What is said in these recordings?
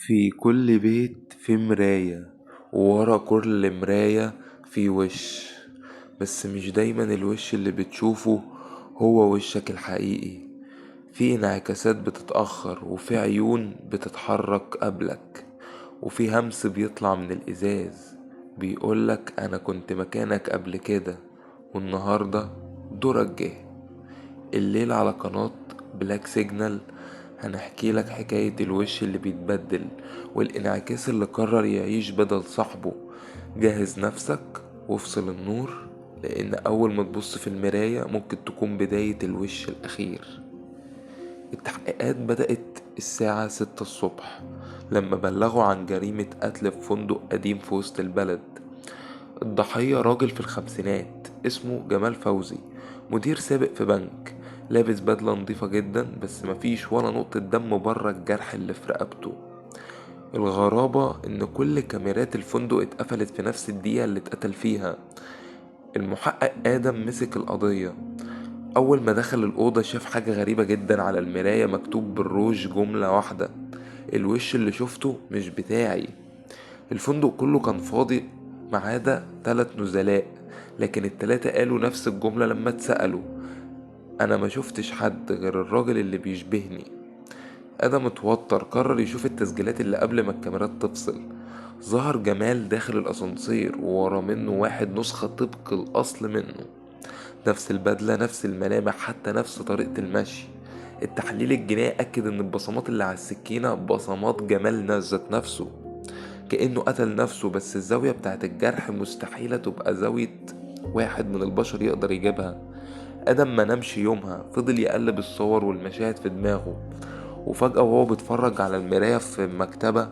في كل بيت في مراية، وورا كل مراية في وش. بس مش دايما الوش اللي بتشوفه هو وشك الحقيقي. في انعكاسات بتتأخر، وفي عيون بتتحرك قبلك، وفي همس بيطلع من الإزاز بيقولك أنا كنت مكانك قبل كده، والنهاردة دورك جه. الليل على قناة بلاك سيجنال هنحكي لك حكاية الوش اللي بيتبدل، والانعكاس اللي قرر يعيش بدل صاحبه. جهز نفسك وافصل النور، لأن أول ما تبص في المراية ممكن تكون بداية الوش الأخير. التحقيقات بدأت الساعة 6 الصبح، لما بلغوا عن جريمة قتل في فندق قديم في وسط البلد. الضحية راجل في الخمسينات اسمه جمال فوزي، مدير سابق في بنك، لابس بدلة نظيفة جدا، بس مفيش ولا نقطة دم بره الجرح اللي في رقبته. الغرابة ان كل كاميرات الفندق اتقفلت في نفس الدقيقة اللي اتقتل فيها. المحقق آدم مسك القضية. أول ما دخل الأوضة شاف حاجة غريبة جدا على المراية، مكتوب بالروج جملة واحدة: الوش اللي شفته مش بتاعي. الفندق كله كان فاضي ما عدا 3 نزلاء، لكن التلاتة قالوا نفس الجملة لما اتسألوا: أنا ما شفتش حد غير الراجل اللي بيشبهني. آدم اتوتر، قرر يشوف التسجيلات اللي قبل ما الكاميرات تفصل. ظهر جمال داخل الأسانسير، وورا منه واحد نسخة طبق الأصل منه، نفس البدلة، نفس الملامح، حتى نفس طريقة المشي. التحليل الجنائي أكد إن البصمات اللي على السكينة بصمات جمال ذات نفسه، كأنه قتل نفسه، بس الزاوية بتاعت الجرح مستحيلة تبقى زاوية واحد من البشر يقدر يجيبها. آدم ما نامش يومها، فضل يقلب الصور والمشاهد في دماغه، وفجأة وهو بيتفرج على المراية في المكتبة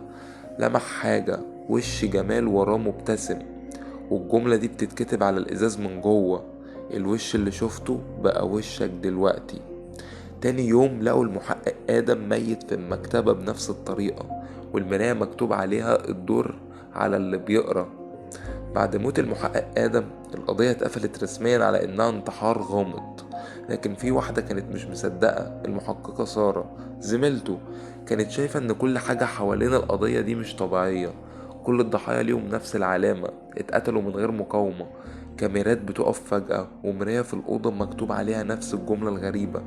لمح حاجة: وش جمال وراه مبتسم، والجملة دي بتتكتب على الإزاز من جوه: الوش اللي شفته بقى وشك دلوقتي. تاني يوم لقوا المحقق آدم ميت في المكتبة بنفس الطريقة، والمراية مكتوب عليها الدور على اللي بيقرأ. بعد موت المحقق آدم القضية اتقفلت رسميا على إنها انتحار غامض، لكن في واحدة كانت مش مصدقة. المحققة سارة زميلته كانت شايفة إن كل حاجة حوالين القضية دي مش طبيعية. كل الضحايا ليهم نفس العلامة، اتقتلوا من غير مقاومة. كاميرات بتقف فجأة، ومراية في الأوضة مكتوب عليها نفس الجملة الغريبة.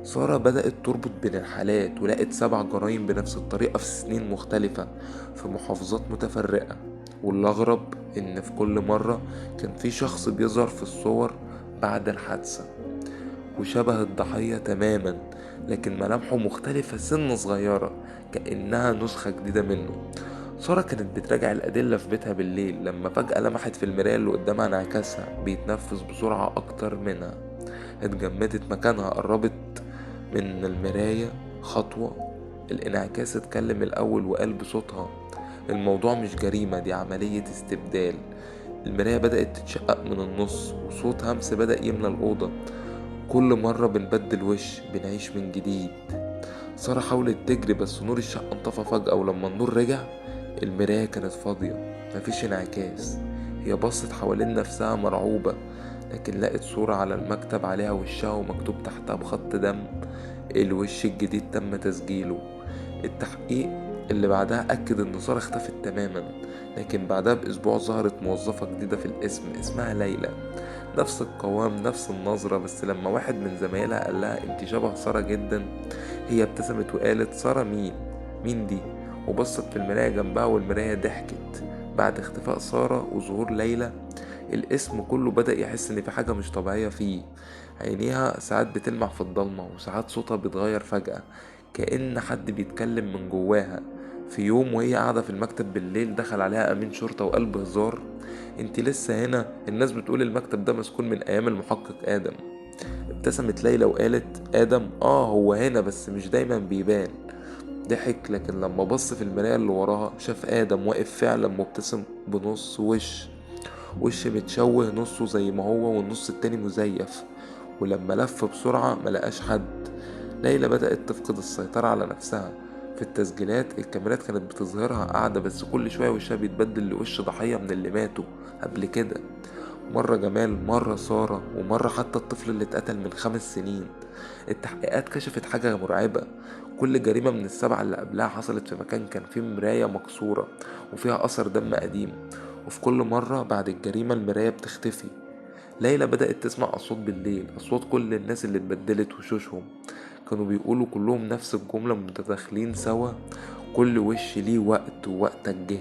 سارة بدأت تربط بين الحالات، ولقت 7 جرائم بنفس الطريقة في سنين مختلفة في محافظات متفرقة. والأغرب إن في كل مرة كان في شخص بيظهر في الصور بعد الحادثة وشبه الضحية تماما، لكن ملامحه مختلفة سنة صغيرة، كأنها نسخة جديدة منه. سارة كانت بتراجع الأدلة في بيتها بالليل، لما فجأة لمحت في المراية اللي قدامها انعكاسها بيتنفس بسرعة أكتر منها. اتجمدت مكانها، قربت من المراية خطوة. الانعكاس اتكلم الأول وقال بصوتها: الموضوع مش جريمة، دي عملية استبدال. المراية بدأت تتشقق من النص، وصوت همس بدأ يملى الأوضة: كل مرة بنبدل وش بنعيش من جديد. سارة حاولت تجري، بس نور الشقة انطفى فجأة، ولما النور رجع المراية كانت فاضية، مفيش انعكاس. هي بصت حوالين نفسها مرعوبة، لكن لقت صورة على المكتب عليها وشها ومكتوب تحتها بخط دم: الوش الجديد تم تسجيله. التحقيق اللي بعدها أكد إن سارة اختفت تماما، لكن بعدها بأسبوع ظهرت موظفة جديدة في الاسم اسمها ليلى. نفس القوام، نفس النظرة، بس لما واحد من زمايلها قال لها انت شبه سارة جدا، هي ابتسمت وقالت: سارة مين؟ مين دي؟ وبصت في المراية جنبها، والمراية ضحكت. بعد اختفاء سارة وظهور ليلى، الاسم كله بدأ يحس ان في حاجة مش طبيعية فيه. عينيها ساعات بتلمع في الضلمة، وساعات صوتها بيتغير فجأة، كأن حد بيتكلم من جواها. في يوم وهي قاعدة في المكتب بالليل دخل عليها أمين شرطة وقال بهزار: انتي لسه هنا؟ الناس بتقول المكتب ده مسكون من أيام المحقق آدم. ابتسمت ليلى وقالت: آدم هو هنا بس مش دايما بيبان. ضحك، لكن لما بص في المراية اللي وراها شاف آدم واقف فعلا مبتسم بنص وش متشوه، نصه زي ما هو والنص التاني مزيف. ولما لف بسرعة ملقاش حد. ليلى بدأت تفقد السيطرة على نفسها. في التسجيلات الكاميرات كانت بتظهرها قاعدة، بس كل شوية وشها بيتبدل لوش ضحية من اللي ماتوا قبل كده. مرة جمال، مرة سارة، ومرة حتى الطفل اللي اتقتل من 5 سنين. التحقيقات كشفت حاجة مرعبة، كل جريمة من السبعة اللي قبلها حصلت في مكان كان فيه مراية مكسورة وفيها أثر دم قديم، وفي كل مرة بعد الجريمة المراية بتختفي. ليلى بدأت تسمع أصوات بالليل، أصوات كل الناس اللي اتبدلت وشوشهم، كانوا بيقولوا كلهم نفس الجملة متداخلين سوا: كل وش ليه وقت ووقتك جه.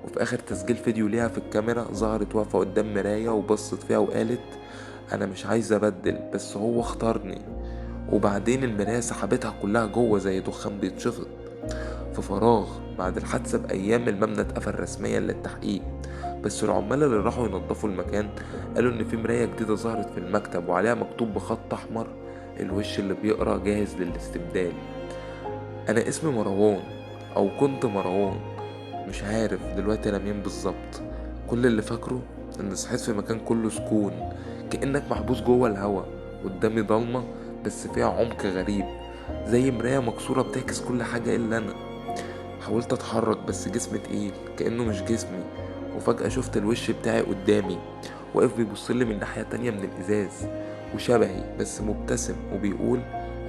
وفي آخر تسجيل فيديو ليها في الكاميرا ظهرت واقفة قدام مراية وبصت فيها وقالت: أنا مش عايزة أبدل، بس هو اختارني. وبعدين المراية سحبتها كلها جوه زي دخان بيتشفط. في فراغ بعد الحادثة بأيام المبنى اتقفل رسميا للتحقيق، بس العمال اللي راحوا ينظفوا المكان قالوا إن في مراية جديدة ظهرت في المكتب وعليها مكتوب بخط أحمر: الوش اللي بيقرأ جاهز للاستبدال. أنا اسمي مروان، أو كنت مروان، مش عارف دلوقتي أنا مين بالظبط. كل اللي فاكره إن صحيت في مكان كله سكون، كأنك محبوس جوه الهوا، قدامي ضلمة بس فيها عمق غريب، زي مراية مكسورة بتعكس كل حاجة إلا أنا. حاولت أتحرك بس جسمي تقيل كأنه مش جسمي، وفجأة شفت الوش بتاعي قدامي واقف بيبصلي من ناحية تانية من الإزاز، وشبهي بس مبتسم وبيقول: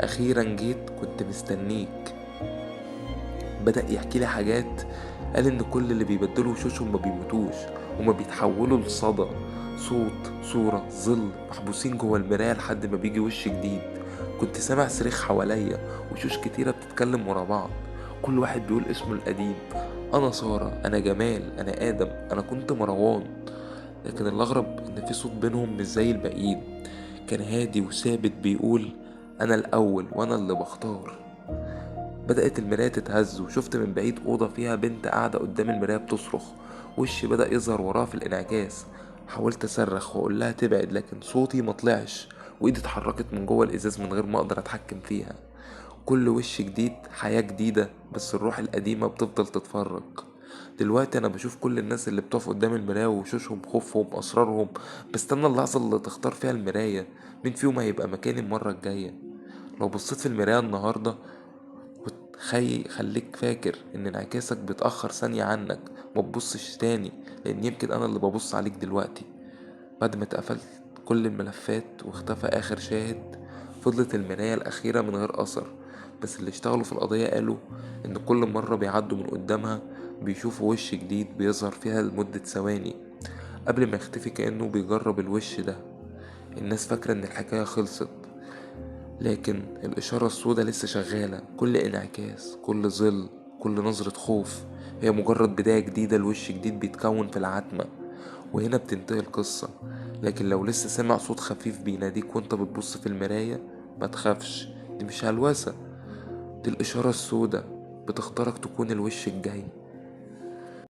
أخيرا جيت، كنت مستنيك. بدأ يحكي لي حاجات، قال إن كل اللي بيبدلوا وشوشهم ما بيموتوش، وما بيتحولوا لصدى، صوت، صورة، ظل، محبوسين جوه المراية لحد ما بيجي وش جديد. كنت سامع صريخ حواليا وشوش كتيرة بتتكلم ورا بعض، كل واحد بيقول اسمه القديم: أنا سارة، أنا جمال، أنا آدم، أنا كنت مروان. لكن الأغرب إن في صوت بينهم مش زي الباقيين، كان هادي وثابت بيقول: أنا الأول وأنا اللي بختار. بدأت المراية تتهز وشفت من بعيد أوضة فيها بنت قاعدة قدام المراية بتصرخ، وشي بدأ يظهر وراها في الانعكاس. حاولت أصرخ وأقول لها تبعد، لكن صوتي مطلعش، وإيدي اتحركت من جوه الإزاز من غير ما أقدر أتحكم فيها. كل وش جديد حياة جديدة، بس الروح القديمة بتفضل تتفرج. دلوقتي أنا بشوف كل الناس اللي بتقف قدام المراية ووشوشهم، خوفهم، أسرارهم، بستنى اللحظة اللي تختار فيها المراية مين فيهم هيبقى مكاني المرة الجاية. لو بصيت في المراية النهاردة خليك فاكر ان انعكاسك بيتأخر ثانية عنك، ما تبصش تاني، لان يمكن انا اللي ببص عليك دلوقتي. بعد ما اتقفلت كل الملفات واختفى اخر شاهد، فضلت المراية الاخيرة من غير اثر، بس اللي اشتغلوا في القضية قالوا ان كل مرة بيعدوا من قدامها بيشوفوا وش جديد بيظهر فيها لمدة ثواني قبل ما يختفي، كأنه بيجرب الوش ده. الناس فاكرة ان الحكاية خلصت، لكن الإشارة السوداء لسه شغالة، كل انعكاس، كل ظل، كل نظرة خوف هي مجرد بداية جديدة لوش جديد بيتكون في العتمة. وهنا بتنتهي القصة، لكن لو لسه سامع صوت خفيف بيناديك وانت بتبص في المراية، ما تخافش، دي مش هلوسة، دي الإشارة السوداء بتختارك تكون الوش الجاي.